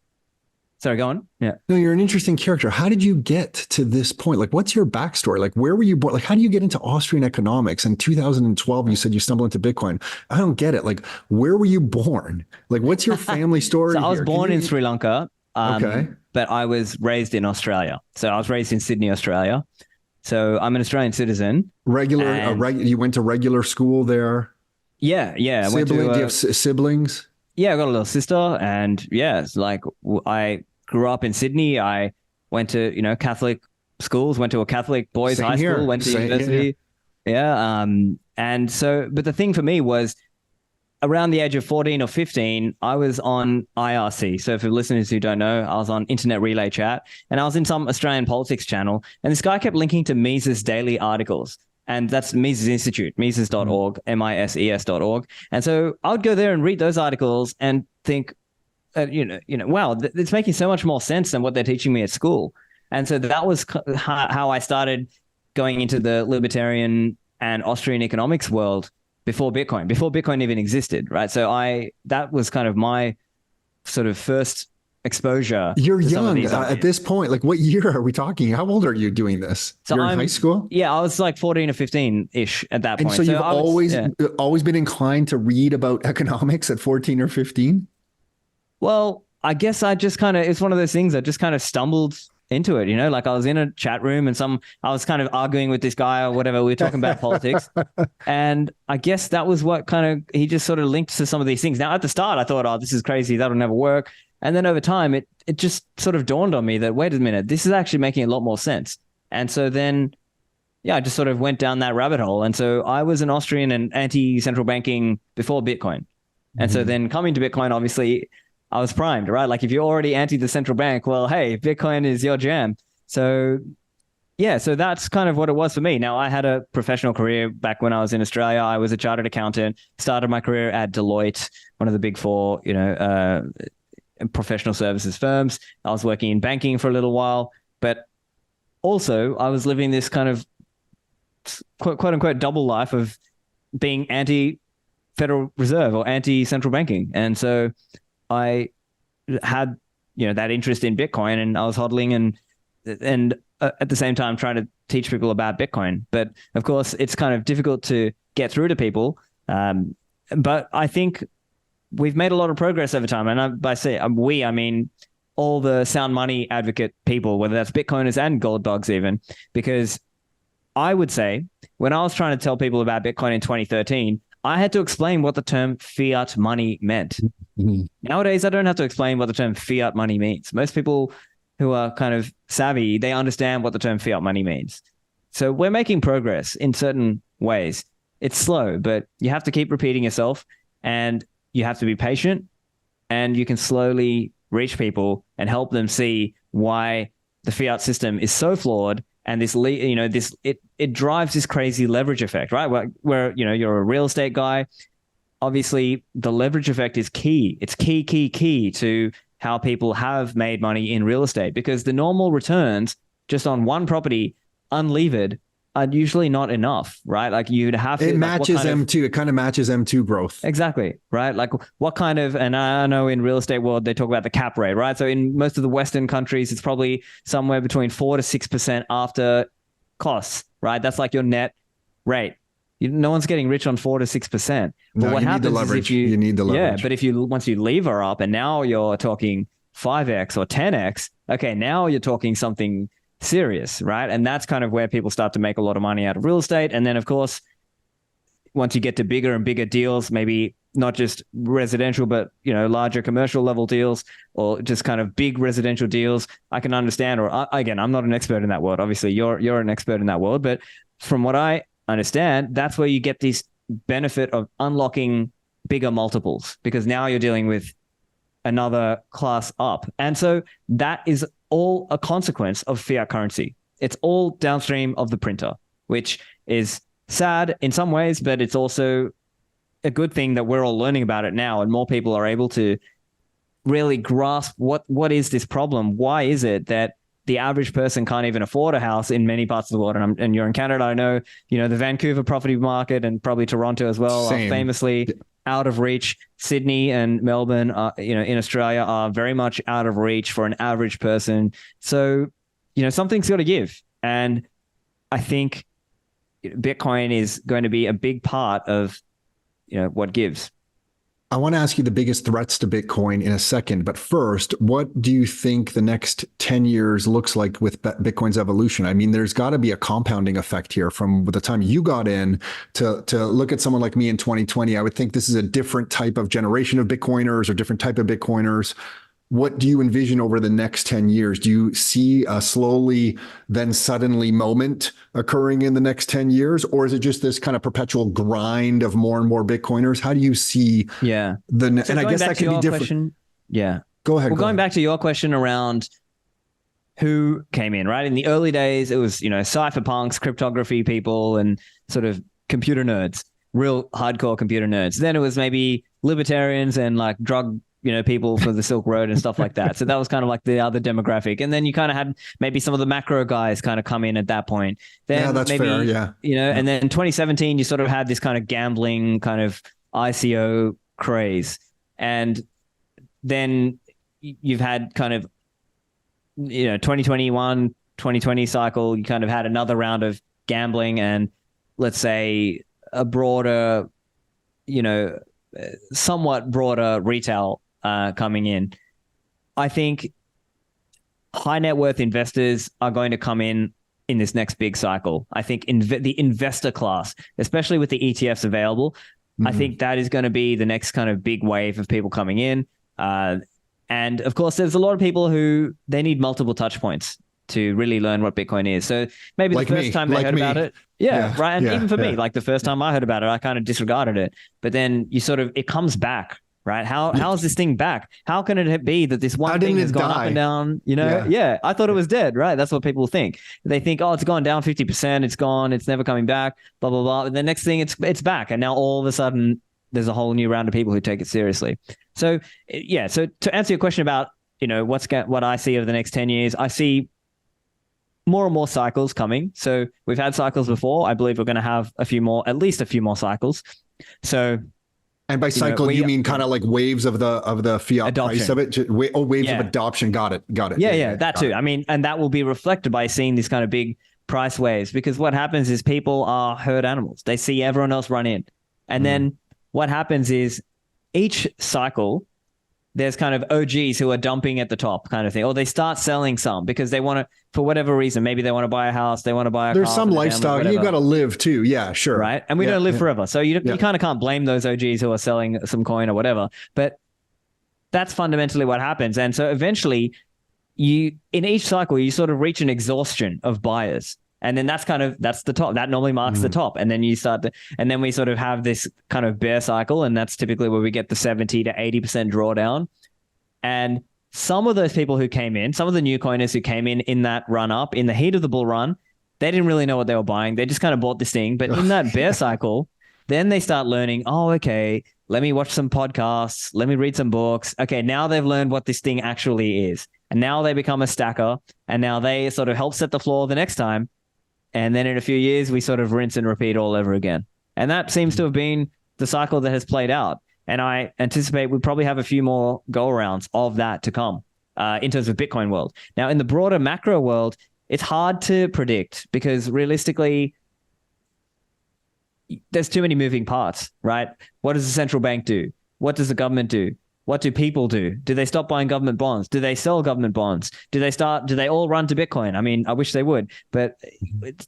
Sorry, go on. Yeah. No, you're an interesting character. How did you get to this point? Like, what's your backstory? Like, where were you born? Like, how do you get into Austrian economics? In 2012, you said you stumbled into Bitcoin. I don't get it. Like, where were you born? Like, what's your family story? So I was born in Sri Lanka. Okay. But I was raised in Australia. So I was raised in Sydney, Australia. So I'm an Australian citizen. You went to regular school there? Yeah. Do you have siblings? Yeah, I got a little sister. And yeah, it's like I grew up in Sydney. I went to, Catholic schools, went to a Catholic boys' high school, went to university. Yeah. And so, but the thing for me was, around the age of 14 or 15, I was on IRC. So for listeners who don't know, I was on Internet Relay Chat and I was in some Australian politics channel. And this guy kept linking to Mises daily articles. And that's Mises Institute, Mises.org, MISES.org. And so I would go there and read those articles and think, wow, it's making so much more sense than what they're teaching me at school. And so that was how I started going into the libertarian and Austrian economics world before Bitcoin even existed, right? So that was kind of my sort of first exposure. You're young at this point. Like, what year are we talking? How old are you doing this? So you're in high school? Yeah, I was like 14 or 15-ish at that point. And so you've always been inclined to read about economics at 14 or 15? Well, I guess it's one of those things that just kind of stumbled into it, like I was in a chat room and I was kind of arguing with this guy or whatever. We were talking about politics. And I guess that was what he just sort of linked to some of these things. Now at the start, I thought, oh, this is crazy. That'll never work. And then over time, it just sort of dawned on me that, wait a minute, this is actually making a lot more sense. And so then, yeah, I just sort of went down that rabbit hole. And so I was an Austrian and anti-central banking before Bitcoin. And so then coming to Bitcoin, obviously, I was primed, right? Like if you're already anti the central bank, well, hey, Bitcoin is your jam. So yeah, so that's kind of what it was for me. Now I had a professional career back when I was in Australia. I was a chartered accountant, started my career at Deloitte, one of the big four, professional services firms. I was working in banking for a little while, but also I was living this kind of quote unquote double life of being anti Federal Reserve or anti central banking. And so I had, that interest in Bitcoin and I was hodling and at the same time trying to teach people about Bitcoin. But of course, it's kind of difficult to get through to people. But I think we've made a lot of progress over time. And by say we, I mean all the sound money advocate people, whether that's Bitcoiners and gold dogs even, because I would say when I was trying to tell people about Bitcoin in 2013, I had to explain what the term fiat money meant. Mhm. Nowadays, I don't have to explain what the term fiat money means. Most people who are kind of savvy, they understand what the term fiat money means. So we're making progress in certain ways. It's slow, but you have to keep repeating yourself and you have to be patient, and you can slowly reach people and help them see why the fiat system is so flawed. And it drives this crazy leverage effect, right? Where you're a real estate guy, obviously the leverage effect is key. It's key to how people have made money in real estate, because the normal returns just on one property unlevered are usually not enough, right? Like you'd have to. It like, matches M2. It kind of matches M2 growth. Exactly, right? Like what kind of, and I know in real estate world, they talk about the cap rate, right? So in most of the Western countries, it's probably somewhere between 4 to 6% after costs, right? That's like your net rate. No one's getting rich on 4 to 6%. But No, what you need the happens is leverage. if You need the yeah, leverage. but if you, once you lever up and now you're talking 5x or 10x, okay, now you're talking something serious, right? And that's kind of where people start to make a lot of money out of real estate. And then of course, once you get to bigger and bigger deals, maybe not just residential, but larger commercial level deals, or just kind of big residential deals, I can understand. Or again, I'm not an expert in that world. Obviously, you're an expert in that world, but from what I understand, that's where you get this benefit of unlocking bigger multiples, because now you're dealing with another class up, and so that is all a consequence of fiat currency. It's all downstream of the printer, which is sad in some ways, but it's also a good thing that we're all learning about it now, and more people are able to really grasp what is this problem? Why is it that the average person can't even afford a house in many parts of the world? And you're in Canada, I know, the Vancouver property market and probably Toronto as well are famously out of reach. Sydney and Melbourne, in Australia, are very much out of reach for an average person. So, something's got to give. And I think Bitcoin is going to be a big part of, what gives. I want to ask you the biggest threats to Bitcoin in a second, but first, what do you think the next 10 years looks like with Bitcoin's evolution? I mean, there's got to be a compounding effect here from the time you got in to look at someone like me in 2020. I would think this is a different type of generation of Bitcoiners or different type of Bitcoiners. What do you envision over the next 10 years? Do you see a slowly, then suddenly moment occurring in the next 10 years? Or is it just this kind of perpetual grind of more and more Bitcoiners? How do you see and I guess that could be different. Question, yeah. Go ahead. Well, going back to your question around who came in, right? In the early days, it was, cypherpunks, cryptography people, and sort of computer nerds, real hardcore computer nerds. Then it was maybe libertarians and like drug people for the Silk Road and stuff like that. So that was kind of like the other demographic. And then you kind of had maybe some of the macro guys kind of come in at that point. Then yeah, that's maybe, fair. Yeah. And then 2017, you sort of had this kind of gambling kind of ICO craze. And then you've had kind of, 2021, 2020 cycle, you kind of had another round of gambling and let's say a broader, somewhat broader retail coming in. I think high net worth investors are going to come in this next big cycle. I think the investor class, especially with the ETFs available, I think that is going to be the next kind of big wave of people coming in. And of course, there's a lot of people who they need multiple touch points to really learn what Bitcoin is. So maybe the first time they heard about it, right. And even for me, like the first time I heard about it, I kind of disregarded it. But then it comes back, right? How is this thing back? How can it be that this one thing has gone up and down? I thought it was dead, right? That's what people think. They think, oh, it's gone down 50%, it's gone, it's never coming back, blah blah blah. And the next thing, it's back, and now all of a sudden, there's a whole new round of people who take it seriously. So So to answer your question about what I see over the next 10 years, I see more and more cycles coming. So we've had cycles before. I believe we're going to have at least a few more cycles. So, and by cycle, you mean kind of like waves of the fiat adoption. Price of it? Waves of adoption. Got it. Yeah, that too. I mean, and that will be reflected by seeing these kind of big price waves, because what happens is people are herd animals. They see everyone else run in. And then what happens is each cycle there's kind of OGs who are dumping at the top kind of thing, or they start selling some because they want to, for whatever reason, maybe they want to buy a house, they want to buy a There's car some for the family, lifestyle. You whatever. got to live too. Yeah, sure. Right. And we don't live forever. So you kind of can't blame those OGs who are selling some coin or whatever. But that's fundamentally what happens. And so eventually in each cycle, you sort of reach an exhaustion of buyers. And then that's the top. That normally marks the top. And then and then we sort of have this kind of bear cycle. And that's typically where we get the 70 to 80% drawdown. And some of those people who came in, some of the new coiners who came in that run up, in the heat of the bull run, they didn't really know what they were buying. They just kind of bought this thing. But in that bear cycle, then they start learning, oh, okay, let me watch some podcasts. Let me read some books. Okay, now they've learned what this thing actually is. And now they become a stacker. And now they sort of help set the floor the next time. And then in a few years, we sort of rinse and repeat all over again. And that seems to have been the cycle that has played out. And I anticipate we probably have a few more go-arounds of that to come in terms of Bitcoin world. Now, in the broader macro world, it's hard to predict because realistically, there's too many moving parts, right? What does the central bank do? What does the government do? What do people do? Do they stop buying government bonds? Do they sell government bonds? Do they all run to Bitcoin? I mean, I wish they would, but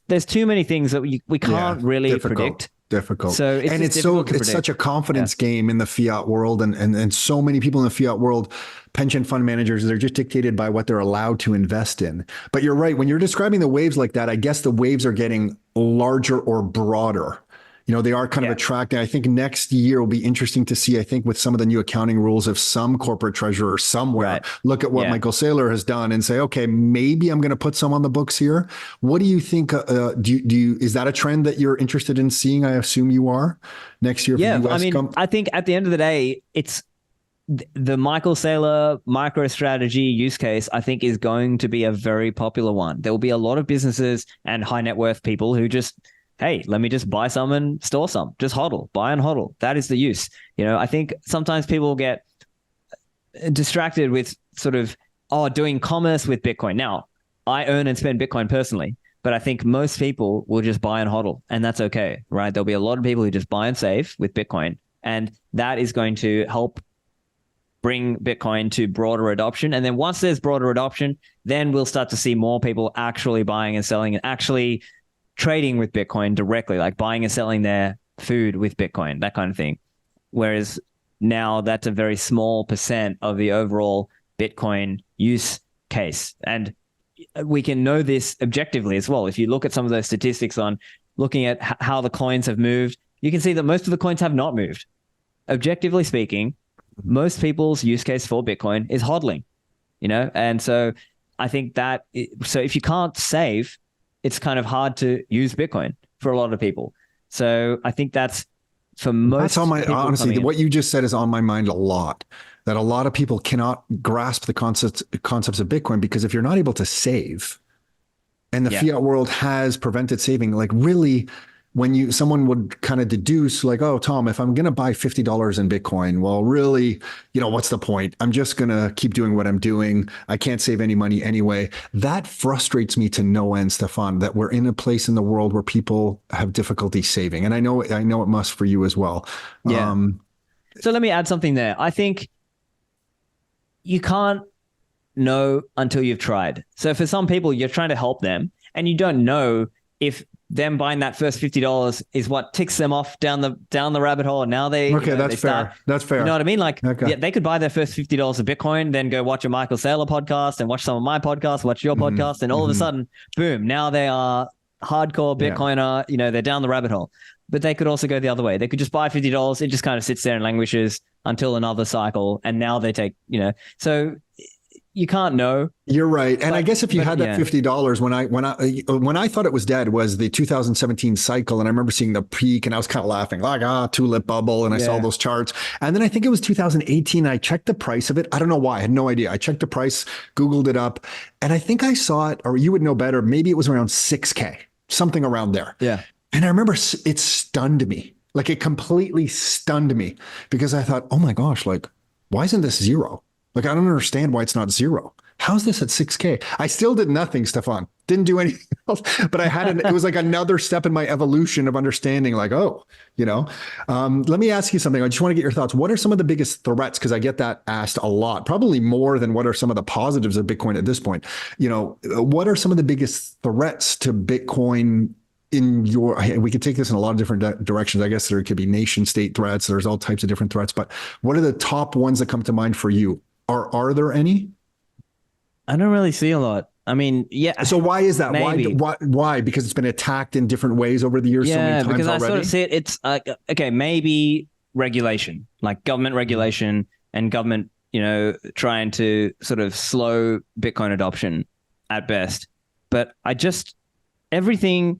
there's too many things that we can't really predict. Difficult. So it's such a confidence game in the fiat world, and so many people in the fiat world, pension fund managers, they're just dictated by what they're allowed to invest in. But you're right, when you're describing the waves like that, I guess the waves are getting larger or broader. They are kind of attracting. I think next year will be interesting to see, I think, with some of the new accounting rules, if some corporate treasurer somewhere look at what Michael Saylor has done and say, okay, maybe I'm going to put some on the books here. What do you think? Is that a trend that you're interested in seeing? I assume you are next year. Yeah. I mean, I think at the end of the day, it's the Michael Saylor MicroStrategy use case, I think, is going to be a very popular one. There will be a lot of businesses and high net worth people who just, hey, let me just buy some and store some. Just hodl, buy and hodl. That is the use. I think sometimes people get distracted with sort of, doing commerce with Bitcoin. Now, I earn and spend Bitcoin personally, but I think most people will just buy and hodl, and that's okay, right? There'll be a lot of people who just buy and save with Bitcoin, and that is going to help bring Bitcoin to broader adoption. And then once there's broader adoption, then we'll start to see more people actually buying and selling and actually trading with Bitcoin directly, like buying and selling their food with Bitcoin, that kind of thing. Whereas now that's a very small percent of the overall Bitcoin use case. And we can know this objectively as well. If you look at some of those statistics on looking at how the coins have moved, you can see that most of the coins have not moved. Objectively speaking, most people's use case for Bitcoin is hodling, And so I think so if you can't save, it's kind of hard to use Bitcoin for a lot of people. So I think that's for most. That's on my, honestly, what you just said is on my mind a lot, that a lot of people cannot grasp the concepts of Bitcoin, because if you're not able to save, and the fiat world has prevented saving, like really, when someone would kind of deduce like, oh, Tom, if I'm going to buy $50 in Bitcoin, well, really, what's the point? I'm just going to keep doing what I'm doing. I can't save any money anyway. That frustrates me to no end, Stephan, that we're in a place in the world where people have difficulty saving. And I know it must for you as well. Yeah. So let me add something there. I think you can't know until you've tried. So for some people, you're trying to help them and you don't know if them buying that first $50 is what ticks them off down the rabbit hole. And now that's fair. That's fair. You know what I mean? Like, they could buy their first $50 of Bitcoin, then go watch a Michael Saylor podcast and watch some of my podcasts, watch your podcast, and all of a sudden, boom, now they are hardcore Bitcoiner. They're down the rabbit hole. But they could also go the other way. They could just buy $50. It just kind of sits there and languishes until another cycle, and now they take, so you can't know. You're right. And I guess if you had that $50, when I thought it was dead was the 2017 cycle. And I remember seeing the peak and I was kind of laughing like, tulip bubble. And I saw those charts. And then I think it was 2018. I checked the price of it. I don't know why. I had no idea. I checked the price, Googled it up, and I think I saw it, or you would know better. Maybe it was around 6K, something around there. Yeah. And I remember it stunned me. Like it completely stunned me, because I thought, oh my gosh, like, why isn't this zero? Like, I don't understand why it's not zero. how's this at 6K? I still did nothing, Stefan. Didn't do anything else, but it was like another step in my evolution of understanding, like, oh, let me ask you something. I just want to get your thoughts. What are some of the biggest threats? Because I get that asked a lot, probably more than what are some of the positives of Bitcoin at this point. What are some of the biggest threats to Bitcoin we could take this in a lot of different directions. I guess there could be nation state threats. There's all types of different threats, but what are the top ones that come to mind for you? Are there any? I don't really see a lot. I mean, yeah. So why is that? Maybe. Why? Because it's been attacked in different ways over the years so many times because already? I sort of see it. It's okay, maybe regulation, like government regulation and government, trying to sort of slow Bitcoin adoption at best. But everything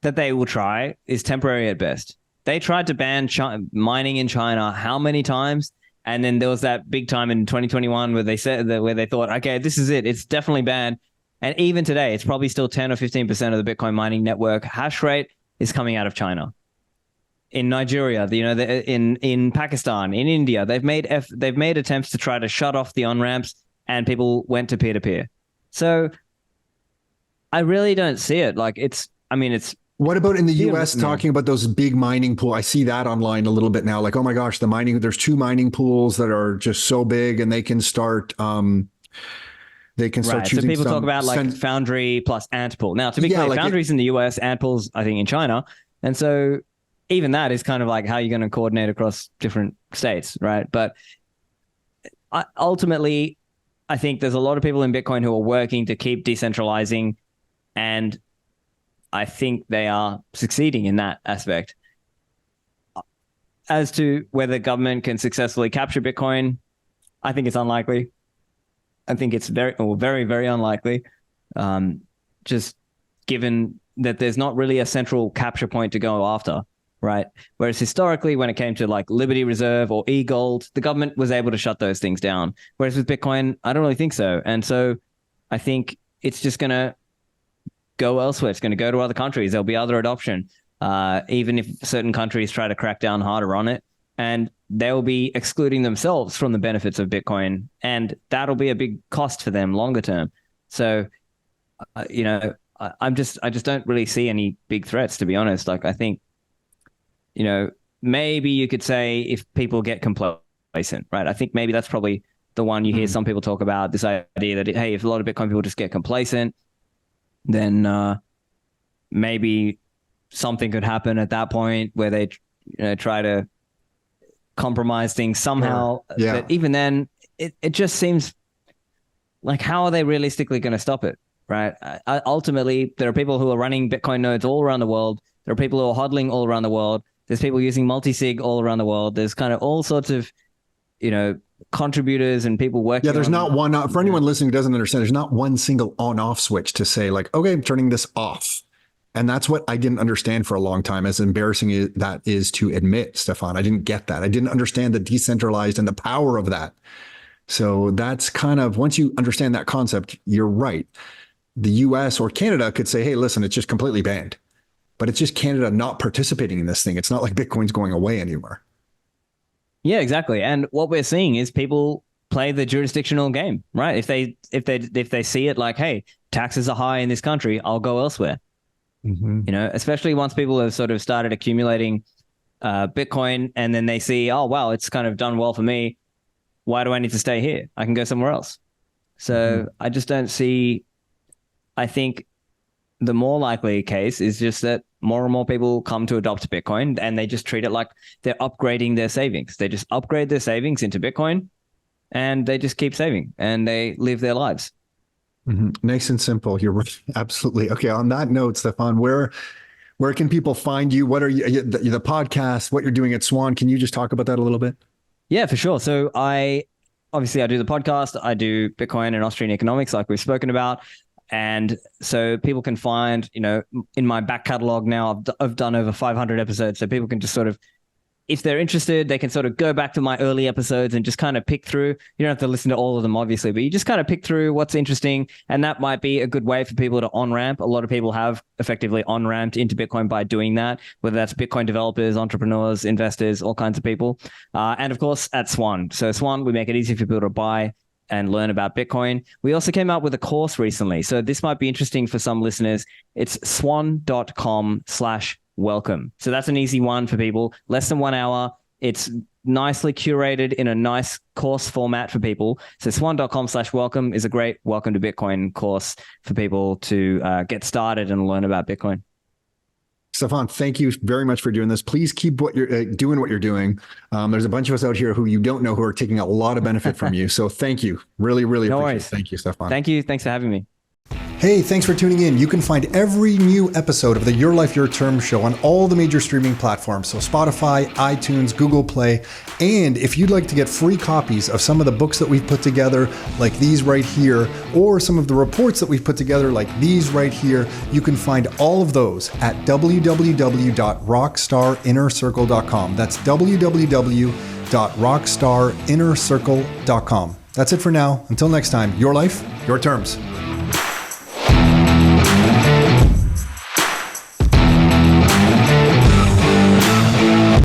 that they will try is temporary at best. They tried to ban mining in China how many times? And then there was that big time in 2021 where they said that, where they thought, okay, this is it. It's definitely banned. And even today, it's probably still 10 or 15% of the Bitcoin mining network hash rate is coming out of China. In Nigeria, in Pakistan, in India, they've made attempts to try to shut off the on-ramps, and people went to peer-to-peer. So I really don't see it. Like what about in the US talking about those big mining pools? I see that online a little bit now. Like, oh my gosh, there's 2 mining pools that are just so big, and they can start choosing. So people talk about like Foundry plus Antpool. Now, to be clear, Foundry's in the US, Antpool's I think in China, and so even that is kind of like how you're going to coordinate across different states, right? But ultimately, I think there's a lot of people in Bitcoin who are working to keep decentralizing, and I think they are succeeding in that aspect. As to whether government can successfully capture Bitcoin, I think it's unlikely. I think it's very, very unlikely. Just given that there's not really a central capture point to go after, right? Whereas historically, when it came to like Liberty Reserve or e-gold, the government was able to shut those things down. Whereas with Bitcoin, I don't really think so. And so I think it's just going to go elsewhere. It's going to go to other countries. There'll be other adoption, even if certain countries try to crack down harder on it. And they'll be excluding themselves from the benefits of Bitcoin. And that'll be a big cost for them longer term. So, I just don't really see any big threats, to be honest. Like, I think, maybe you could say if people get complacent, right? I think maybe that's probably the one you hear some people talk about, this idea that, hey, if a lot of Bitcoin people just get complacent, then maybe something could happen at that point where they try to compromise things somehow. Yeah. But even then, it just seems like, how are they realistically going to stop it, right? Ultimately, there are people who are running Bitcoin nodes all around the world. There are people who are hodling all around the world. There's people using multi-sig all around the world. There's kind of all sorts of, contributors and people working. Yeah, there's not one, for anyone listening who doesn't understand, there's not one single on-off switch to say like, okay, I'm turning this off. And that's what I didn't understand for a long time, as embarrassing as that is to admit, Stefan. I didn't get that. I didn't understand the decentralized and the power of that. So that's kind of, once you understand that concept, you're right. The US or Canada could say, hey, listen, it's just completely banned. But it's just Canada not participating in this thing. It's not like Bitcoin's going away anymore. Yeah, exactly. And what we're seeing is people play the jurisdictional game, right? If they see it like, hey, taxes are high in this country, I'll go elsewhere. Especially once people have sort of started accumulating Bitcoin, and then they see, oh, wow, it's kind of done well for me. Why do I need to stay here? I can go somewhere else. So I just don't see, I think the more likely case is just that more and more people come to adopt Bitcoin, and they just treat it like they're upgrading their savings. They just upgrade their savings into Bitcoin, and they just keep saving, and they live their lives. Nice and simple. You're right. Absolutely. Okay. On that note, Stefan, where can people find you? What are you, the podcast, what you're doing at Swan? Can you just talk about that a little bit? Yeah, for sure. So I do the podcast. I do Bitcoin and Austrian economics, like we've spoken about. And so people can find, in my back catalog now, I've done over 500 episodes. So people can just sort of, if they're interested, they can sort of go back to my early episodes and just kind of pick through. You don't have to listen to all of them, obviously, but you just kind of pick through what's interesting. And that might be a good way for people to on-ramp. A lot of people have effectively on-ramped into Bitcoin by doing that, whether that's Bitcoin developers, entrepreneurs, investors, all kinds of people. And of course, at Swan. So Swan, we make it easy for people to buy and learn about Bitcoin. We also came out with a course recently. So this might be interesting for some listeners. It's swan.com/welcome. So that's an easy one for people. Less than 1 hour. It's nicely curated in a nice course format for people. So swan.com/welcome is a great welcome to Bitcoin course for people to get started and learn about Bitcoin. Stephan, thank you very much for doing this. Please keep what you're doing. There's a bunch of us out here who you don't know who are taking a lot of benefit from you. So thank you. Really, really No appreciate worries. it. Thank you, Stephan. Thank you. Thanks for having me. Hey, thanks for tuning in. You can find every new episode of the Your Life, Your Term show on all the major streaming platforms. So Spotify, iTunes, Google Play. And if you'd like to get free copies of some of the books that we've put together, like these right here, or some of the reports that we've put together, like these right here, you can find all of those at www.rockstarinnercircle.com. That's www.rockstarinnercircle.com. That's it for now. Until next time, your life, your terms.